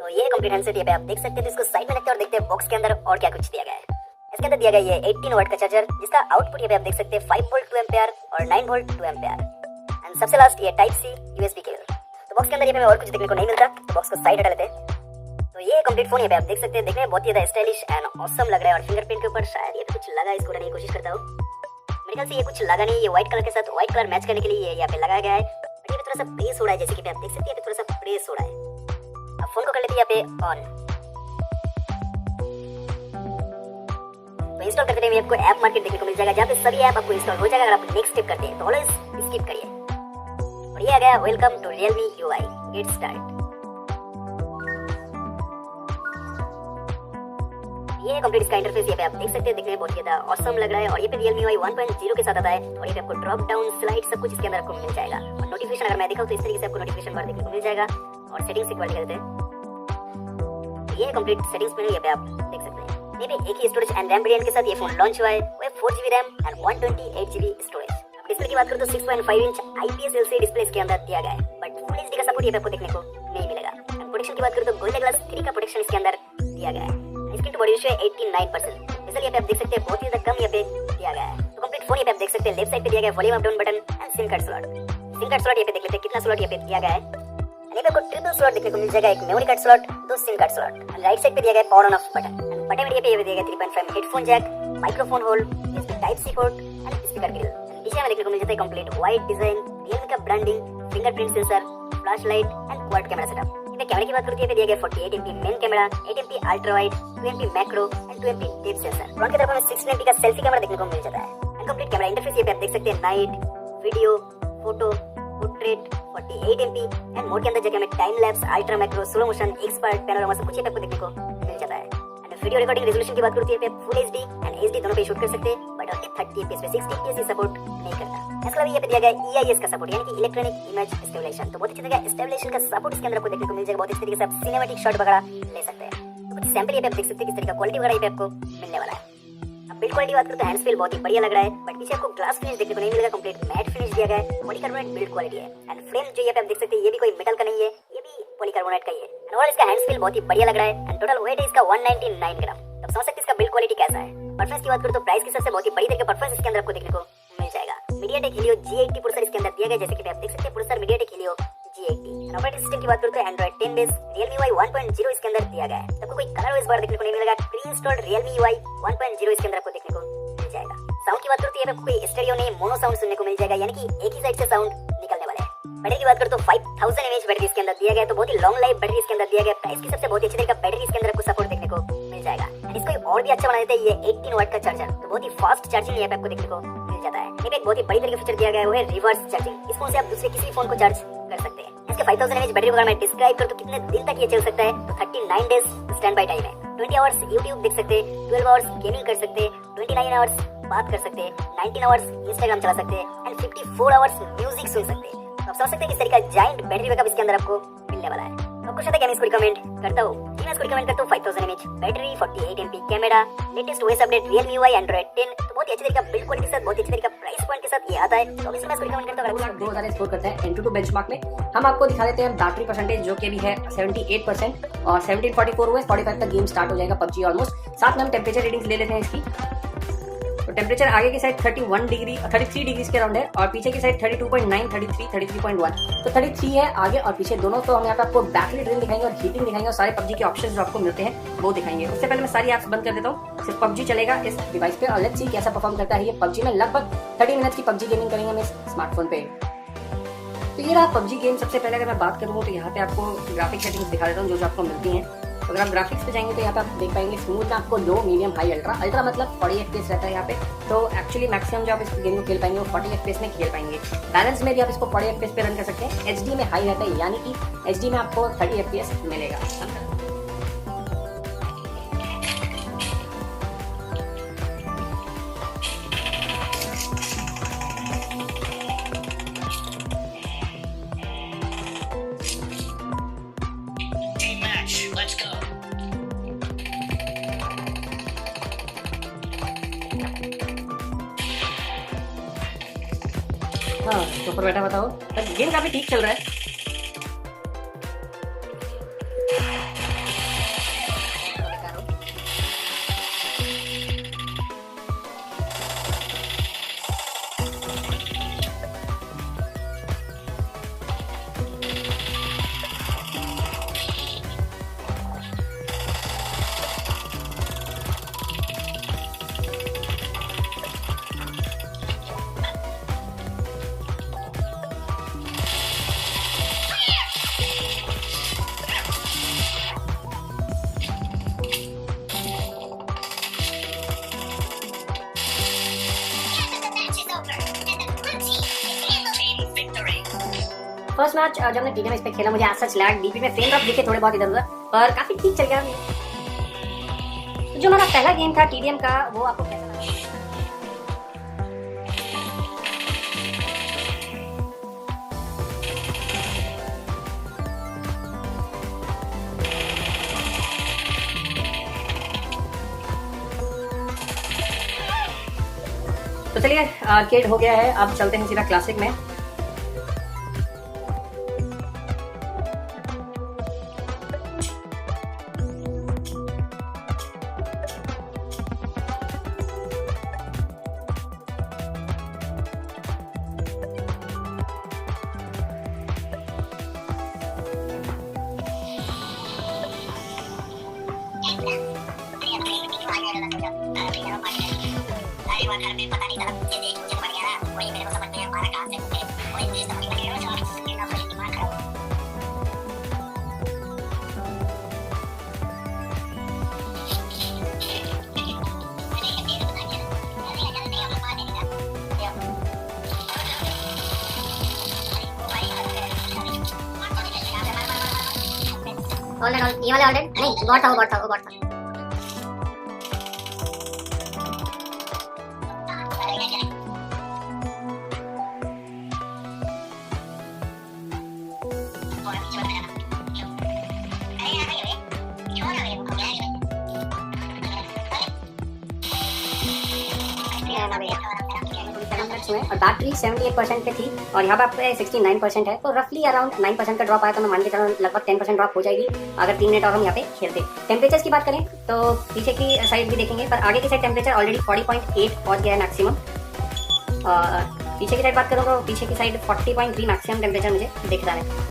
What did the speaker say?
तो ये complete handset ये पे आप देख सकते हैं। तो इसको साइड में रखते हैं और देखते हैं बॉक्स के अंदर और क्या कुछ दिया गया है। इसके अंदर दिया गया ये 18 वाट का चार्जर, जिसका आउटपुट ये पे आप देख सकते हैं 5 वोल्ट 2 एम्पियर और 9 वोल्ट 2 एम्पियर। एंड सबसे लास्ट ये टाइप सी यूएसबी केबल। तो बॉक्स के अंदर ये पे हमें और कुछ देखने को नहीं मिलता, तो बॉक्स को साइड हटा लेते हैं। तो ये कंप्लीट फोन ये पे आप देख सकते हैं, देखने में बहुत ही ज्यादा स्टाइलिश एंड ऑसम लग रहा है। और फिंगरप्रिंट के ऊपर शायद ये कुछ लगा, इसको लगाने की कोशिश करता हूँ। मेरे ख्याल से ये कुछ लगा नहीं, ये व्हाइट कलर के साथ व्हाइट कलर मैच करने के लिए ये यहाँ पे लगाया गया है। बट ये थोड़ा सा प्रेस हो रहा है, जैसे कि आप देख सकते हैं थोड़ा सा प्रेस हो रहा है। अब फोन को कर लेते हैं यहाँ पे ऑन। तो इंस्टॉल करते टाइम आपको ऐप मार्केट देखने को मिल जाएगा, जहाँ पे सभी ऐप आपको इंस्टॉल हो जाएगा। अगर आप नेक्स्ट स्टेप करते हैं तो ऑलवेज स्किप करिए। और ये आ गया welcome to Realme UI, get start. ये कंप्लीट इसका इंटरफेस ये पे आप देख सकते हैं, देखने में बहुत ज्यादा ऑसम लग रहा है। और ये पे Realme UI 1.0 के साथ आता है। और ये पे आपको ड्रॉप डाउन स्लाइड सब कुछ इसके अंदर आपको मिल जाएगा। और नोटिफिकेशन अगर मैं दिखाऊं तो इस तरीके से आपको नोटिफिकेशन बार देखने को मिल जाएगा। और सेटिंग्स एक बार करते हैं, ये कंप्लीट सेटिंग्स मेनू ये पे आप देख सकते हैं। ये पे एक ही स्टोरेज एंड रैम वेरिएंट के साथ ये फोन लॉन्च हुआ है। वो 4GB RAM and 128GB storage. अब डिस्प्ले की बात करूं तो 6.5 इंच IPS LCD डिस्प्ले इसके अंदर दिया गया है। बट फुल HD का सपोर्ट ये पे आपको देखने को नहीं मिलेगा। एंड प्रोटेक्शन की बात करूं तो गोरिल्ला ग्लास 3 का प्रोटेक्शन इसके अंदर दिया गया है। Screen to body ratio 89%। इसलिए पे आप देख सकते हैं बहुत ही ज्यादा कम ये पे दिया गया है। तो कंप्लीट फोन ये पे आप देख सकते हैं, लेफ्ट साइड पे दिया गया है volume up down button and SIM card slot. SIM card slot ये पे देख लेते हैं कितना स्लॉट ये पे दिया गया है। ये पे आपको ट्रिपल स्लॉट देखने को मिल जाएगा, एक memory card slot, 2 SIM card slot. Right side पे दिया गया है power on off button. Button में ये पे दिया गया 3.5 हेडफोन जैक, माइक्रोफोन होल, इसमें type C port and speaker grill. पीछे में देखने को मिल जाता है कंप्लीट व्हाइट डिजाइन, Realme का branding, fingerprint sensor, flash light and quad camera setup. ये कैमरे की बात करूं तो ये पे दिया गया 48MP main camera, 8MP ultra wide, 2MP macro and 2MP depth sensor. Front की तरफ हमें 16MP का सेल्फी कैमरा देखने को मिल जाता है। एंड कंप्लीट कैमरा इंटरफेस ये पे आप देख सकते हैं night, video, photo, portrait, 48MP and mode के अंदर जगह में time lapse, ultra macro, slow motion, expert, panorama सब कुछ आपको देखने को मिल जाता है। एंड वीडियो रिकॉर्डिंग रेजोल्यूशन की बात करूं तो ये पे फुल HD एंड HD दोनों पे शूट कर सकते हैं, बट ओनली 30fps पे, 60fps ही सपोर्ट नहीं करता। इसके अलावा ये पे दिया गया है EIS का सपोर्ट, यानी कि इलेक्ट्रॉनिक इमेज स्टेबलाइजेशन। तो बहुत अच्छी तरह स्टेबलाइजेशन का सपोर्ट इसके अंदर आपको देखने को मिल जाएगा। बहुत अच्छी तरीके से आप सिनेमैटिक शॉट वगैरह ले सकते हैं। तो कुछ सैंपल ये पे आप देख सकते हैं किस तरह का क्वालिटी वगैरह ये पे आपको मिलने वाला है। अब बिल्ड क्वालिटी बात करूं तो हैंड्स फील बहुत ही बढ़िया लग रहा है, बट पीछे आपको ग्लास फिनिश देखने को नहीं मिलेगा, कंप्लीट मैट फिनिश दिया गया है। पॉलीकार्बोनेट बिल्ड क्वालिटी है। एंड फ्रेम जो ये पे आप देख सकते हैं ये भी कोई मेटल का नहीं है, ये भी पॉलीकार्बोनेट का ही है। एंड ओवरऑल इसका हैंड्स फील बहुत ही बढ़िया लग रहा है। एंड टोटल वेट है इसका 199 ग्राम। तब समझ सकते हैं इसका बिल्ड क्वालिटी कैसा है। परफॉर्मेंस की बात करूं तो प्राइस के हिसाब से बहुत ही बड़ी तरह का परफॉर्मेंस इसके अंदर आपको देखने को मिल जाएगा। MediaTek Helio G80 प्रोसेसर इसके अंदर दिया गया, जैसे कि आप देख सकते हैं ProcessorMediaTek Helio G80। Operating system की बात करूं तो Android 10 बेस, Realme UI 1.0 इसके अंदर दिया गया है। आपको कोई कलर ओएस बार देखने को नहीं मिलेगा। प्री इंस्टॉल्ड Realme UI 1.0 इसके अंदर आपको देखने को मिल जाएगा। साउंड की बात करूं तो ये आपको कोई स्टेरियो नहीं, मोनो साउंड सुनने को मिल जाएगा, यानी कि एक ही साइड से साउंड निकलने वाला है। बैटरी की बात करूं तो 5000 mAh बैटरी इसके अंदर दिया गया है। तो बहुत ही लॉन्ग लाइफ बैटरी इसके अंदर दिया गया है। प्राइस की सबसे बहुत ही अच्छी तरह का बैटरी इसके अंदर आपको सपोर्ट देखने को मिल जाएगा। एंड इसको और भी अच्छा बना देते हैं ये 18 वाट का चार्जर। तो बहुत ही फास्ट चार्जिंग यहाँ पे आपको देखने को मिल जाता है। ये एक बहुत ही बड़ी तरह का फीचर दिया गया है, वो है रिवर्स चार्जिंग। इस फोन से आप दूसरे किसी भी फोन को चार्ज कर सकते हैं। इसके 5000 mAh बैटरी वगैरह मैं डिस्क्राइब करूं तो कितने दिन तक ये चल सकता है, तो 39 डेज स्टैंड बाय टाइम है। 20 आवर्स YouTube देख सकते हैं, 12 आवर्स गेमिंग कर सकते हैं, 29 आवर्स बात कर सकते हैं, 19 आवर्स इंस्टाग्राम चला सकते हैं एंड 54 आवर्स म्यूजिक सुन सकते हैं। तो आप समझ सकते हैं किस तरीके का जायंट बैटरी बैकअप इसके अंदर आपको मिलने वाला है। तो आपको शायद मैं इसको रिकमेंड करता हूँ। मैं इसको रिकमेंड करता हूँ 5000 mAh battery, 48MP camera, latest OS update Realme UI Android 10। तो बहुत ही अच्छी तरीके का बिल्ड क्वालिटी के साथ, बहुत ही अच्छी तरीके का प्राइस पॉइंट के साथ ये आता है। तो इसलिए मैं इसको रिकमेंड करता हूँ। अगर 2000 स्कोर करते हैं Antutu बेंचमार्क में, हम आपको दिखा देते हैं बैटरी परसेंटेज जो कि भी है 78% और 1744 हुए 45 तक गेम स्टार्ट हो जाएगा PUBG ऑलमोस्ट। साथ में हम टेम्परेचर रीडिंग्स ले लेते हैं इसकी। तो टेम्परेचर आगे की साइड 31 डिग्री 33 डिग्री के अराउंड है और पीछे की साइड 32.9 33 33.1। तो 33 है आगे और पीछे दोनों। तो हम यहाँ पे आपको बैटरी ड्रेन दिखाएंगे और हीटिंग दिखाएंगे और सारे PUBG के ऑप्शंस जो आपको मिलते हैं वो दिखाएंगे। उससे पहले मैं सारी ऐप्स बंद कर देता हूँ, सिर्फ PUBG चलेगा इस डिवाइस पे। और लेट्स सी कैसा परफॉर्म करता है ये PUBG में। लगभग 30 मिनट्स की PUBG गेमिंग करेंगे हम इस स्मार्टफोन पे। तो ये रहा PUBG गेम। सबसे पहले अगर मैं बात करूँ तो यहाँ पे आपको ग्राफिक सेटिंग्स दिखा देता हूँ जो आपको मिलती हैं। तो अगर आप ग्राफिक्स पे जाएंगे तो यहाँ पे आप देख पाएंगे स्मूथ में आपको लो, मीडियम, हाई, अल्ट्रा मतलब 40 FPS रहता है यहाँ पे। तो एक्चुअली मैक्सिमम जो आप इस गेम को खेल पाएंगे वो 40 FPS में खेल पाएंगे। बैलेंस में भी आप इसको 40 FPS पे रन कर सकते हैं। HD में हाई रहता है, यानी कि HD में आपको 30 FPS मिलेगा। हाँ तो ऊपर बैठा बताओ, गेम काफी ठीक चल रहा है। फर्स्ट मैच जब हमने टीडीएम इस पे खेला, मुझे सच लैग डीपी में फ्रेम ड्रॉप दिखे थोड़े बहुत इधर उधर, पर काफी ठीक चल गया। तो जो हमारा पहला गेम था टीडीएम का, वो आपको कैसा लगा? तो चलिए आर्केड हो गया है, अब चलते हैं सीधा क्लासिक में। ये वाला ऑलरेडी नहीं, बॉट था वो बॉट था। और बैटरी 78% पे थी और यहाँ पे 69% है, तो रफली अराउंड 9% का ड्रॉप आया, तो मैं मान के चला लगभग 10% ड्रॉप हो जाएगी अगर 3 मिनट और हम यहाँ पे खेलते। टेम्परेचर्स की बात करें तो पीछे की साइड भी देखेंगे, पर आगे की साइड टेम्परेचर ऑलरेडी 40.8 पहुंच गया है मैक्सिमम। और पीछे की साइड बात करूँ तो पीछे की साइड 40.3 मैक्सिमम टेम्परेचर मुझे दिख रहा है।